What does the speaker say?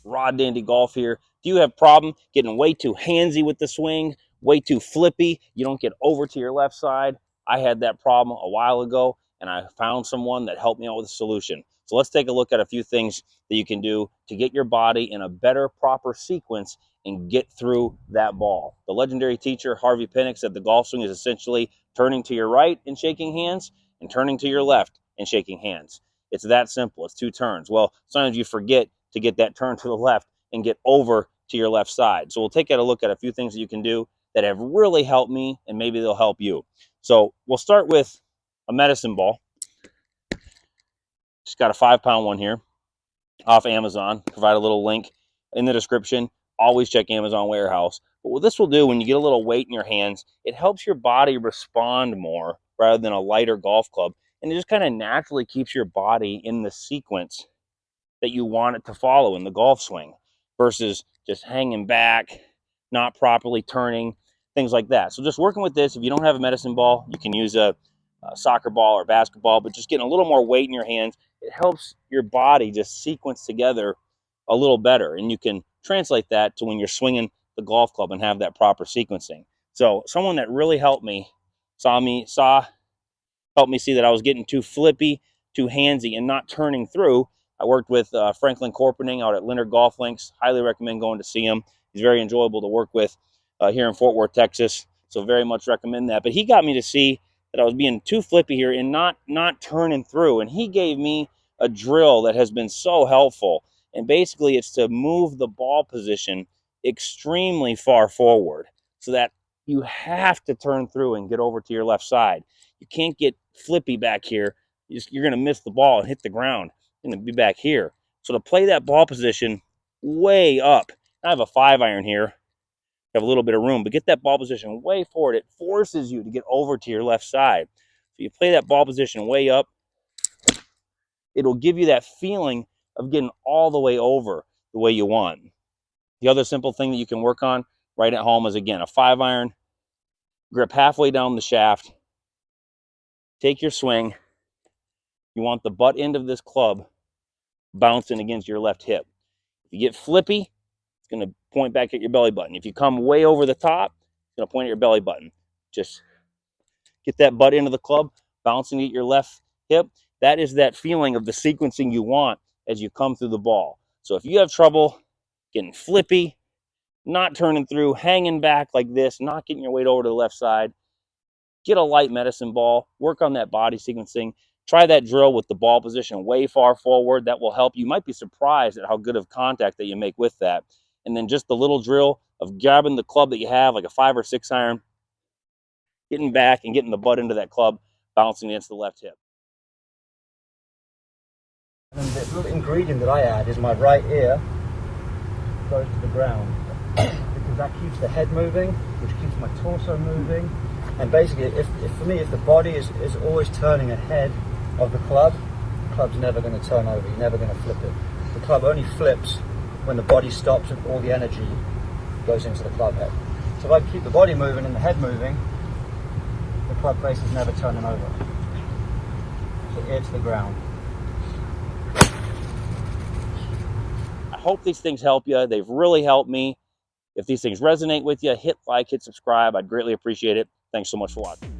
raw dandy golf here. Do you have problem getting way too handsy with the swing, way too flippy? You don't get over to your left side. I had that problem a while ago, and I found someone that helped me out with a solution. So let's take a look at a few things that you can do to get your body in a better, proper sequence and get through that ball. The legendary teacher, Harvey Pinnock, said the golf swing is essentially turning to your right and shaking hands and turning to your left and shaking hands. It's that simple. It's 2 turns. Well, sometimes you forget to get that turn to the left and get over to your left side. So we'll take a look at a few things that you can do that have really helped me, and maybe they'll help you. So we'll start with a medicine ball. Just got a 5-pound one here off Amazon. Provide a little link in the description. Always check Amazon warehouse. But what this will do when you get a little weight in your hands, it helps your body respond more rather than a lighter golf club. And it just kind of naturally keeps your body in the sequence that you want it to follow in the golf swing versus just hanging back, not properly turning, things like that. So just working with this, if you don't have a medicine ball, you can use a soccer ball or basketball, but just getting a little more weight in your hands, it helps your body just sequence together a little better. And you can translate that to when you're swinging the golf club and have that proper sequencing. So someone that really helped me helped me see that I was getting too flippy, too handsy, and not turning through. I worked with Franklin Corpening out at Leonard Golf Links. Highly recommend going to see him. He's very enjoyable to work with here in Fort Worth, Texas. So very much recommend that. But he got me to see that I was being too flippy here and not turning through. And he gave me a drill that has been so helpful. And basically it's to move the ball position extremely far forward so that you have to turn through and get over to your left side. You can't get flippy back here. You're going to miss the ball and hit the ground. You're going to be back here. So to play that ball position way up, I have a 5-iron here. You have a little bit of room, but get that ball position way forward. It forces you to get over to your left side. So you play that ball position way up. It'll give you that feeling of getting all the way over the way you want. The other simple thing that you can work on right at home is, again, a 5-iron. Grip halfway down the shaft. Take your swing. You want the butt end of this club bouncing against your left hip. If you get flippy, it's going to point back at your belly button. If you come way over the top, it's going to point at your belly button. Just get that butt end of the club bouncing at your left hip. That is that feeling of the sequencing you want as you come through the ball. So if you have trouble getting flippy, not turning through, hanging back like this, not getting your weight over to the left side, get a light medicine ball, work on that body sequencing. Try that drill with the ball position way far forward. That will help. You might be surprised at how good of contact that you make with that. And then just the little drill of grabbing the club that you have, like a 5 or 6-iron, getting back and getting the butt into that club, bouncing against the left hip. And the little ingredient that I add is my right ear goes to the ground because that keeps the head moving, which keeps my torso moving. And basically, if for me, if the body is always turning ahead of the club's never going to turn over. You're never going to flip it. The club only flips when the body stops and all the energy goes into the club head. So if I keep the body moving and the head moving, the club face is never turning over. So ear to the ground. I hope these things help you. They've really helped me. If these things resonate with you, hit like, hit subscribe. I'd greatly appreciate it. Thanks so much for watching.